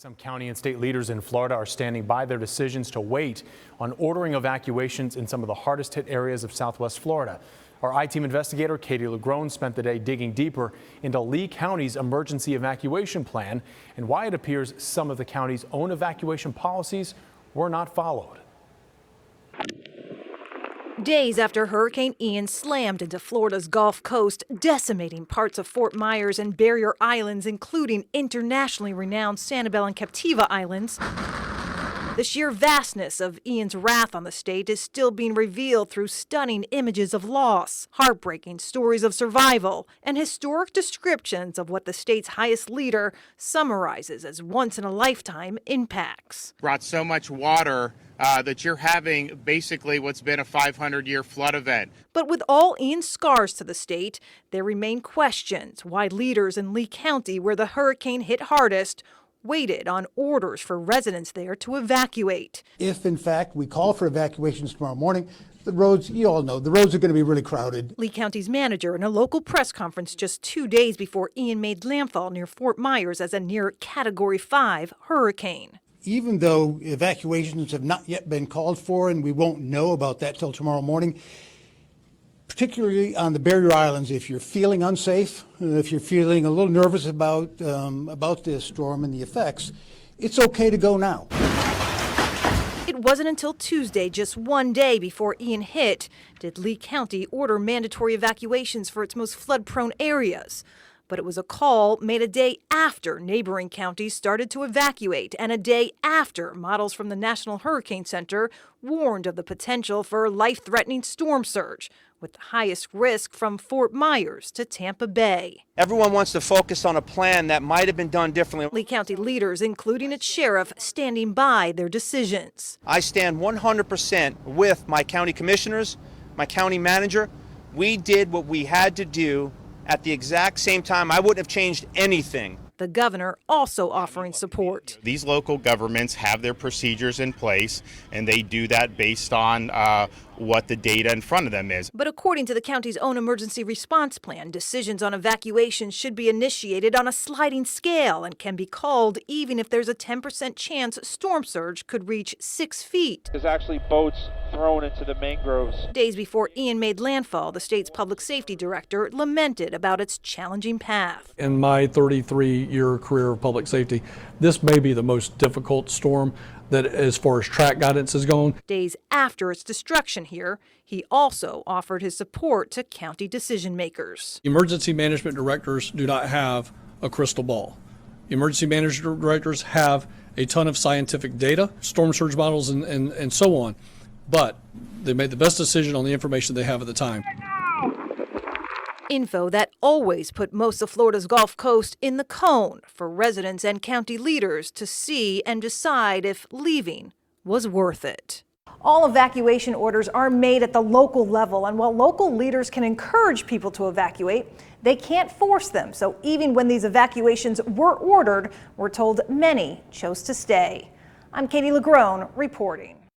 Some county and state leaders in Florida are standing by their decisions to wait on ordering evacuations in some of the hardest hit areas of Southwest Florida. Our I-Team investigator, Katie LaGrone, spent the day digging deeper into Lee County's emergency evacuation plan and why it appears some of the county's own evacuation policies were not followed. Days after Hurricane Ian slammed into Florida's Gulf Coast, decimating parts of Fort Myers and Barrier Islands, including internationally renowned Sanibel and Captiva Islands, the sheer vastness of Ian's wrath on the state is still being revealed through stunning images of loss, heartbreaking stories of survival, and historic descriptions of what the state's highest leader summarizes as once-in-a-lifetime impacts. Brought so much water that you're having basically what's been a 500-year flood event. But with all Ian's scars to the state, there remain questions why leaders in Lee County, where the hurricane hit hardest, waited on orders for residents there to evacuate. If, in fact, we call for evacuations tomorrow morning, the roads, you all know, the roads are going to be really crowded. Lee County's manager in a local press conference just 2 days before Ian made landfall near Fort Myers as a near Category 5 hurricane. Even though evacuations have not yet been called for, and we won't know about that till tomorrow morning, particularly on the Barrier Islands, if you're feeling unsafe, if you're feeling a little nervous about this storm and the effects, it's okay to go now. It wasn't until Tuesday, just 1 day before Ian hit, did Lee County order mandatory evacuations for its most flood-prone areas. But it was a call made a day after neighboring counties started to evacuate and a day after models from the National Hurricane Center warned of the potential for life-threatening storm surge, with the highest risk from Fort Myers to Tampa Bay. Everyone wants to focus on a plan that might have been done differently. Lee County leaders, including its sheriff, standing by their decisions. I stand 100% with my county commissioners, my county manager. We did what we had to do at the exact same time. I wouldn't have changed anything. The governor also offering support. These local governments have their procedures in place, and they do that based on what the data in front of them is. But according to the county's own emergency response plan, decisions on evacuation should be initiated on a sliding scale and can be called even if there's a 10% chance storm surge could reach 6 feet. There's actually boats thrown into the mangroves. Days before Ian made landfall, the state's public safety director lamented about its challenging path. In my 33-year career of public safety, this may be the most difficult storm that, as far as track guidance is going. Days after its destruction here, he also offered his support to county decision makers. Emergency management directors do not have a crystal ball. Emergency management directors have a ton of scientific data, storm surge models, and so on, but they made the best decision on the information they have at the time. Info that always put most of Florida's Gulf Coast in the cone for residents and county leaders to see and decide if leaving was worth it. All evacuation orders are made at the local level, and while local leaders can encourage people to evacuate, they can't force them. So even when these evacuations were ordered, we're told many chose to stay. I'm Katie LaGrone reporting.